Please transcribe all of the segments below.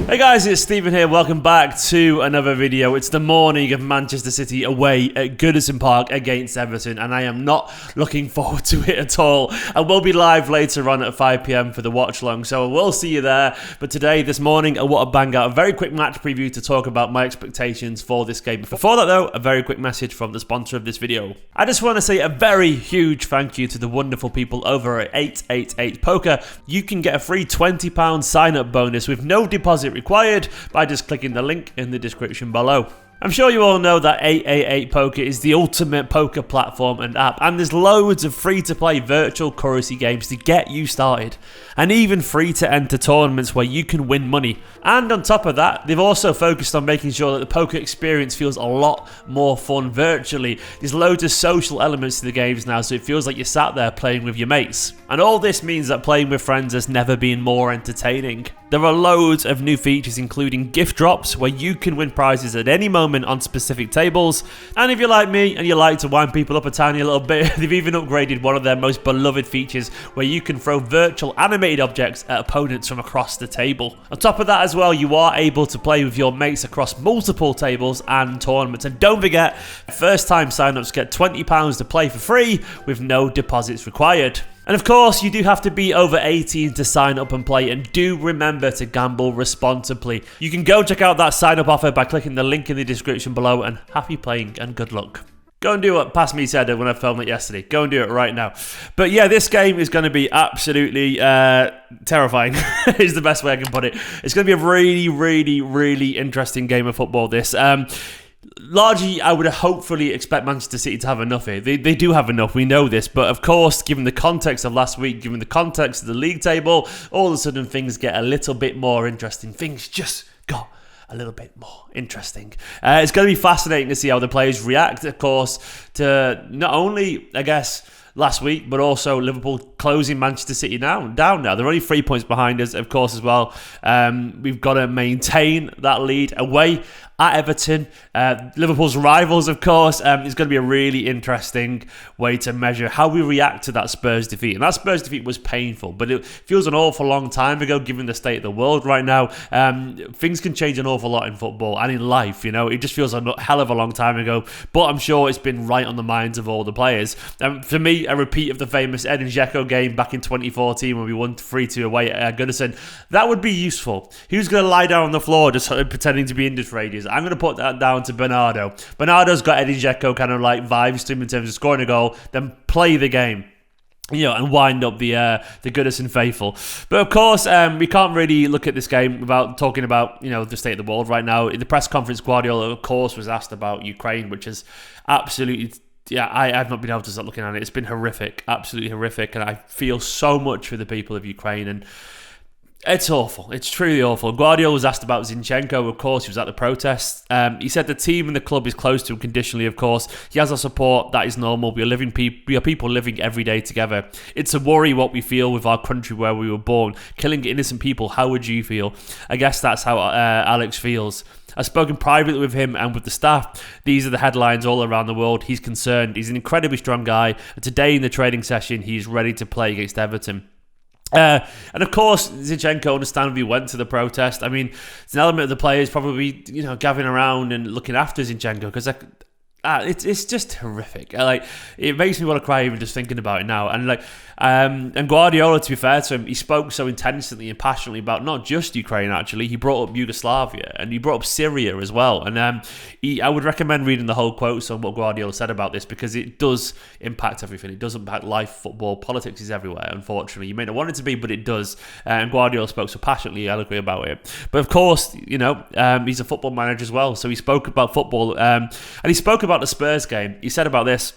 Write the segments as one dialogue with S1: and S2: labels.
S1: Hey guys, it's Stephen here. Welcome back to another video. It's the morning of Manchester City away at Goodison Park against Everton, and I am not looking forward to it at all. I will be live later on at 5 PM for the watch long, so I will see you there. But today, this morning, I want to bang out a very quick match preview to talk about my expectations for this game. Before that though, a very quick message from the sponsor of this video. I just want to say a very huge thank you to the wonderful people over at 888 Poker. You can get a free £20 sign-up bonus with no deposit required by just clicking the link in the description below. I'm sure you all know that 888 Poker is the ultimate poker platform and app, and there's loads of free-to-play virtual currency games to get you started, and even free-to-enter tournaments where you can win money. And on top of that, they've also focused on making sure that the poker experience feels a lot more fun virtually. There's loads of social elements to the games now, so it feels like you're sat there playing with your mates. And all this means that playing with friends has never been more entertaining. There are loads of new features, including gift drops, where you can win prizes at any moment on specific tables. And if you're like me and you like to wind people up a tiny little bit, they've even upgraded one of their most beloved features, where you can throw virtual animated objects at opponents from across the table. On top of that as well, you are able to play with your mates across multiple tables and tournaments. And don't forget, first time sign-ups get £20 to play for free with no deposits required. And of course, you do have to be over 18 to sign up and play, and do remember to gamble responsibly. You can go check out that sign up offer by clicking the link in the description below, and happy playing and good luck. Go and do what Past Me said when I filmed it yesterday. Go and do it right now. But yeah, this game is going to be absolutely terrifying, is the best way I can put it. It's going to be a really interesting game of football, this. Largely, I would hopefully expect Manchester City to have enough here. They do have enough, we know this. But of course, given the context of last week, given the context of the league table, all of a sudden things get a little bit more interesting. Things just got a little bit more interesting. It's going to be fascinating to see how the players react, of course, to not only, I guess, last week, but also Liverpool closing Manchester City down now. They're only 3 points behind us, of course, as well. We've got to maintain that lead away at Everton. Liverpool's rivals, of course. It's going to be a really interesting way to measure how we react to that Spurs defeat. And that Spurs defeat was painful, but it feels an awful long time ago, given the state of the world right now. Things can change an awful lot in football and in life, you know. It just feels a hell of a long time ago, but I'm sure it's been right on the minds of all the players. For me, a repeat of the famous Edin Dzeko game back in 2014 when we won 3-2 away at Goodison, that would be useful. Who's going to lie down on the floor just pretending to be injured for ages? I'm going to put that down to Bernardo. Bernardo's got Edin Dzeko kind of like vibes to him in terms of scoring a goal, then play the game, you know, and wind up the Goodison faithful. But of course, we can't really look at this game without talking about, you know, the state of the world right now. In the press conference, Guardiola, of course, was asked about Ukraine, which is absolutely... Yeah, I've not been able to stop looking at it. It's been horrific, absolutely horrific, and I feel so much for the people of Ukraine, and it's awful. It's truly awful. Guardiola was asked about Zinchenko. Of course, he was at the protest. He said the team and the club is close to him conditionally, of course. He has our support. That is normal. We are people living every day together. It's a worry what we feel with our country where we were born. Killing innocent people, how would you feel? I guess that's how Alex feels. I've spoken privately with him and with the staff. These are the headlines all around the world. He's concerned. He's an incredibly strong guy. And today in the training session, he's ready to play against Everton. And of course, Zinchenko understandably went to the protest. I mean, it's an element of the players probably, you know, gathering around and looking after Zinchenko, because it's just horrific. Like, it makes me want to cry even just thinking about it now. And Guardiola, to be fair to him, he spoke so intensely and passionately about not just Ukraine. Actually, he brought up Yugoslavia and he brought up Syria as well. And I would recommend reading the whole quotes on what Guardiola said about this, because it does impact everything. It does impact life, football, politics is everywhere. Unfortunately, you may not want it to be, but it does. And Guardiola spoke so passionately, eloquently about it. But of course, you know, he's a football manager as well, so he spoke about football, and he spoke about the Spurs game. He said about this.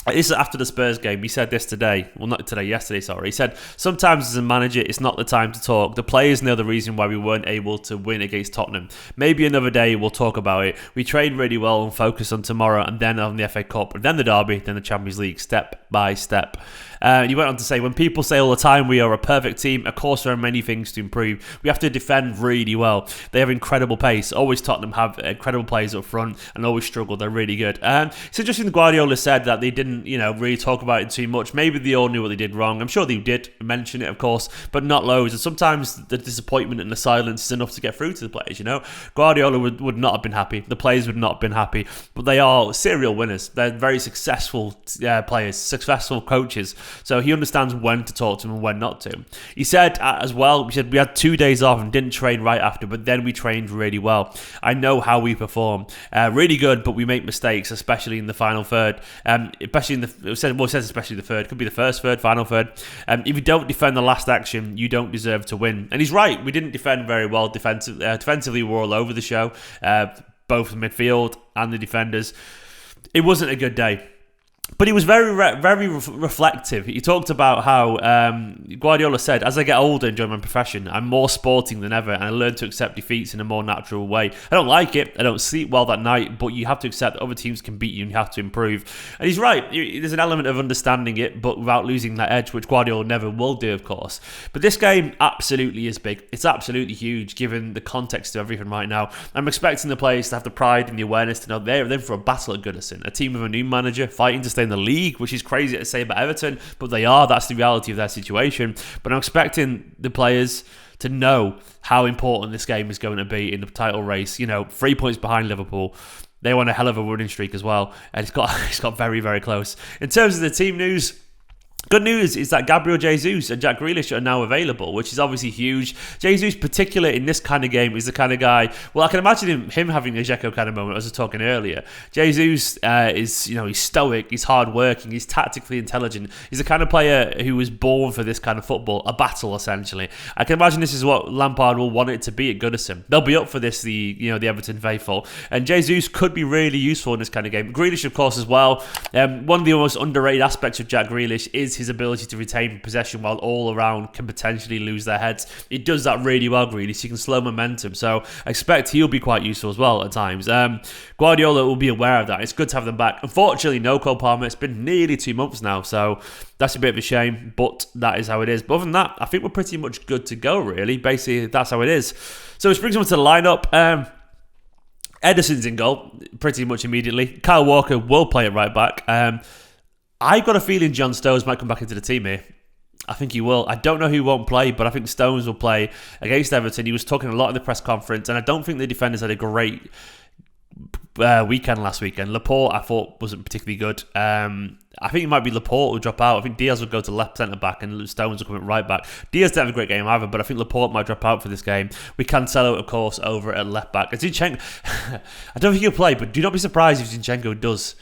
S1: This is after the Spurs game. He said this today. Well, not today, yesterday, sorry. He said, sometimes as a manager, it's not the time to talk. The players know the reason why we weren't able to win against Tottenham. Maybe another day we'll talk about it. We trained really well and focus on tomorrow, and then on the FA Cup, and then the Derby, then the Champions League, step by step. He went on to say, when people say all the time we are a perfect team, of course there are many things to improve. We have to defend really well. They have incredible pace. Always Tottenham have incredible players up front and always struggle. They're really good. It's interesting that Guardiola said that they didn't didn't, really talk about it too much. Maybe they all knew what they did wrong. I'm sure they did mention it, of course, but not loads. And sometimes the disappointment and the silence is enough to get through to the players, Guardiola would not have been happy. The players would not have been happy. But they are serial winners. They're very successful players, successful coaches. So he understands when to talk to them and when not to. He said as well, we had 2 days off and didn't train right after, but then we trained really well. I know how we perform. Really good, but we make mistakes, especially in the final third. Especially the third. Could be the first third, final third. If you don't defend the last action, you don't deserve to win. And he's right. We didn't defend very well. Defensively, we're all over the show. Both the midfield and the defenders. It wasn't a good day. But he was very reflective. He talked about how Guardiola said, as I get older and join my profession, I'm more sporting than ever, and I learn to accept defeats in a more natural way. I don't like it. I don't sleep well that night, but you have to accept that other teams can beat you and you have to improve. And he's right. There's an element of understanding it, but without losing that edge, which Guardiola never will do, of course. But this game absolutely is big. It's absolutely huge, given the context of everything right now. I'm expecting the players to have the pride and the awareness to know they're in for a battle at Goodison, a team with a new manager fighting to stay in the league, which is crazy to say about Everton, but they are. That's the reality of their situation. But I'm expecting the players to know how important this game is going to be in the title race. 3 points behind Liverpool. They won a hell of a winning streak as well, and it's got very, very close. In terms of the team news, good news is that Gabriel Jesus and Jack Grealish are now available, which is obviously huge. Jesus, particularly in this kind of game, is the kind of guy. Well, I can imagine him having a Dzeko kind of moment, as I was talking earlier. Jesus is, he's stoic, he's hardworking, he's tactically intelligent. He's the kind of player who was born for this kind of football, a battle essentially. I can imagine this is what Lampard will want it to be at Goodison. They'll be up for this, the Everton faithful, and Jesus could be really useful in this kind of game. Grealish, of course, as well. One of the most underrated aspects of Jack Grealish is his ability to retain possession while all around can potentially lose their heads. He does that really well, Grealish. He can slow momentum, so I expect he'll be quite useful as well at times. Guardiola will be aware of that. It's good to have them back. Unfortunately, no Cole Palmer. It's been nearly 2 months now, so that's a bit of a shame, but that is how it is. But other than that, I think we're pretty much good to go, really. Basically, that's how it is. So which brings us to the lineup. Ederson's in goal pretty much immediately. Kyle Walker will play at right back. I've got a feeling John Stones might come back into the team here. I think he will. I don't know who won't play, but I think Stones will play against Everton. He was talking a lot in the press conference, and I don't think the defenders had a great weekend last weekend. Laporte, I thought, wasn't particularly good. I think it might be Laporte who drop out. I think Diaz would go to left centre-back and Stones will come at right-back. Diaz didn't have a great game either, but I think Laporte might drop out for this game. We Cancelo, of course, over at left-back. And Zinchenko, I don't think he'll play, but do not be surprised if Zinchenko does.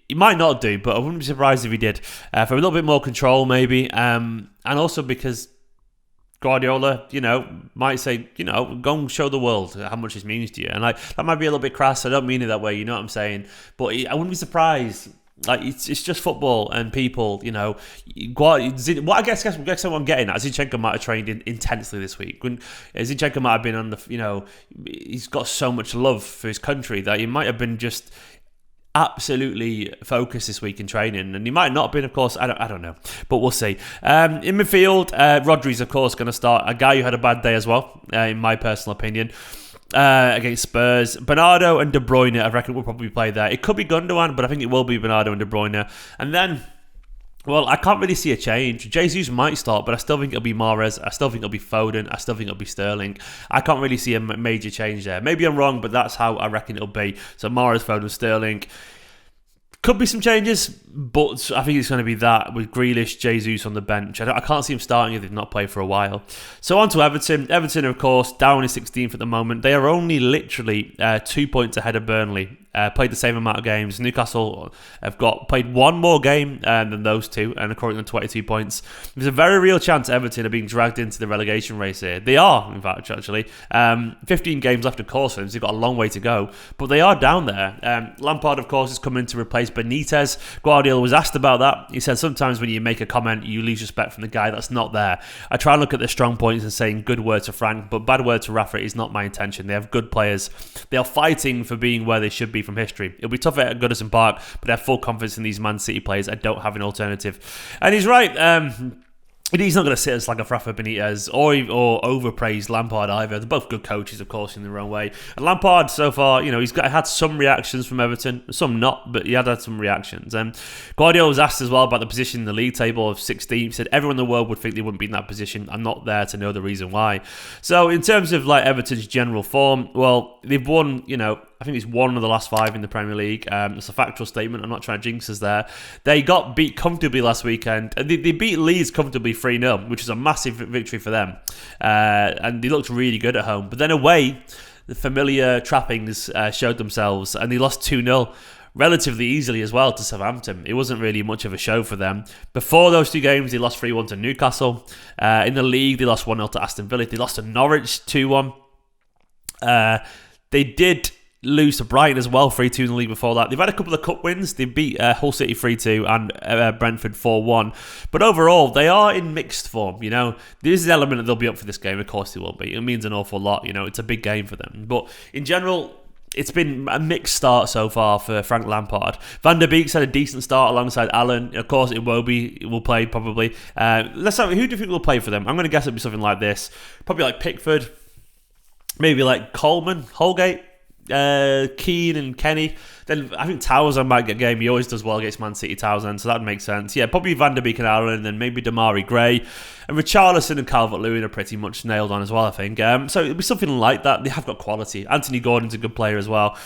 S1: He might not do, but I wouldn't be surprised if he did. For a little bit more control, maybe. And also because Guardiola, might say, go and show the world how much this means to you. And that might be a little bit crass. I don't mean it that way, you know what I'm saying? But I wouldn't be surprised. It's just football and people, what I guess someone getting at, Zinchenko might have trained intensely this week. Zinchenko might have been on the, he's got so much love for his country that he might have been just absolutely focused this week in training, and he might not have been, of course. I don't know, but we'll see. In midfield, Rodri's, of course, going to start. A guy who had a bad day as well, in my personal opinion, against Spurs. Bernardo and De Bruyne, I reckon, will probably play there. It could be Gundogan, but I think it will be Bernardo and De Bruyne. And then, well, I can't really see a change. Jesus might start, but I still think it'll be Mahrez. I still think it'll be Foden. I still think it'll be Sterling. I can't really see a major change there. Maybe I'm wrong, but that's how I reckon it'll be. So Mahrez, Foden, Sterling. Could be some changes, but I think it's going to be that with Grealish, Jesus on the bench. I can't see him starting if they've not played for a while. So on to Everton. Everton, of course, down in 16th at the moment. They are only literally 2 points ahead of Burnley. Played the same amount of games. Newcastle have played one more game than those two, and according to 22 points. There's a very real chance Everton are being dragged into the relegation race here. They are, in fact, actually. 15 games left, of course, so they've got a long way to go, but they are down there. Lampard, of course, is coming to replace Benitez. Guardiola was asked about that. He said sometimes when you make a comment, you lose respect from the guy that's not there. I try and look at the strong points and saying good word to Frank, but bad word to Rafa is not my intention. They have good players. They are fighting for being where they should be from history. It'll be tough at Goodison Park, but I have full confidence in these Man City players. I don't have an alternative. And he's right. He's not going to sit as like a Rafa Benitez or overpraise Lampard either. They're both good coaches, of course, in their own way. And Lampard, so far, he's had some reactions from Everton, some not, but he had some reactions. Guardiola was asked as well about the position in the league table of 16th. He said everyone in the world would think they wouldn't be in that position. I'm not there to know the reason why. So in terms of like Everton's general form, well, they've won, I think it's 1 of the last 5 in the Premier League. It's a factual statement. I'm not trying to jinx us there. They got beat comfortably last weekend. They beat Leeds comfortably 3-0, which is a massive victory for them. And they looked really good at home. But then away, the familiar trappings showed themselves, and they lost 2-0 relatively easily as well to Southampton. It wasn't really much of a show for them. Before those 2 games, they lost 3-1 to Newcastle. In the league, they lost 1-0 to Aston Villa. They lost to Norwich 2-1. They did lose to Brighton as well, 3-2 in the league before that. They've had a couple of cup wins. They beat Hull City 3-2 and Brentford 4-1. But overall, they are in mixed form. There's an element that they'll be up for this game. Of course they will be. It means an awful lot. It's a big game for them. But in general, it's been a mixed start so far for Frank Lampard. Van der Beek's had a decent start alongside Allen. Of course, Iwobi will play probably. Let's have, who do you think will play for them? I'm going to guess it'll be something like this. Probably like Pickford. Maybe like Coleman, Holgate. Keane and Kenny. Then I think Townsend might get a game. He always does well against Man City, Townsend, so that would make sense. Yeah, probably Van der Beek and Aaron, and then maybe Damari Gray. And Richarlison and Calvert-Lewin are pretty much nailed on as well, I think. So it'll be something like that. They have got quality. Anthony Gordon's a good player as well.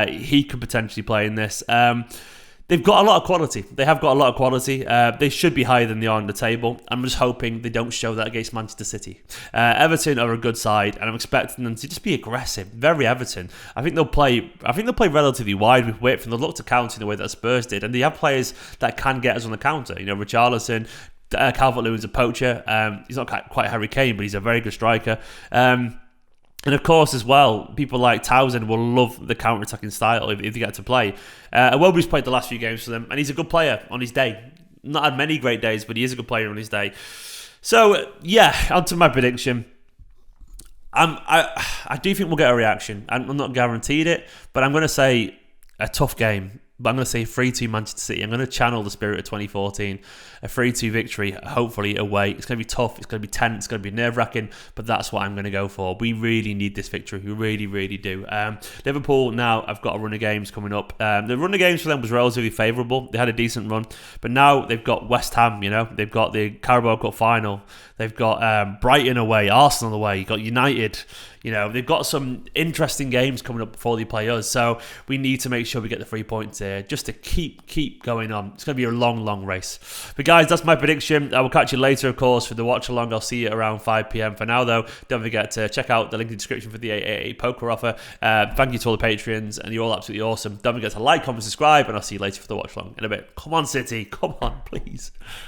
S1: He could potentially play in this. They've got a lot of quality. They have got a lot of quality. They should be higher than they are on the table. I'm just hoping they don't show that against Manchester City. Everton are a good side, and I'm expecting them to just be aggressive. Very Everton. I think they'll play relatively wide with width, and they'll look to counter in the way that Spurs did. And they have players that can get us on the counter. Richarlison, Calvert-Lewin's a poacher. He's not quite Harry Kane, but he's a very good striker. And of course, as well, people like Townsend will love the counter-attacking style if they get to play. Iwobi's played the last few games for them, and he's a good player on his day. Not had many great days, but he is a good player on his day. So, yeah, on to my prediction. I do think we'll get a reaction. I'm not guaranteed it, but I'm going to say a tough game. But I'm going to say 3-2 Manchester City. I'm going to channel the spirit of 2014. A 3-2 victory, hopefully away. It's going to be tough. It's going to be tense. It's going to be nerve-wracking. But that's what I'm going to go for. We really need this victory. We really, really do. Liverpool now have got a run of games coming up. The run of games for them was relatively favourable. They had a decent run. But now they've got West Ham, They've got the Carabao Cup final. They've got Brighton away, Arsenal away. You've got United. They've got some interesting games coming up before they play us. So we need to make sure we get the 3 points here just to keep going on. It's going to be a long, long race. But guys, that's my prediction. I will catch you later, of course, for the watch along. I'll see you around 5 p.m. For now, though, don't forget to check out the link in the description for the 888 poker offer. Thank you to all the Patreons, and you're all absolutely awesome. Don't forget to like, comment, subscribe, and I'll see you later for the watch along in a bit. Come on, City. Come on, please.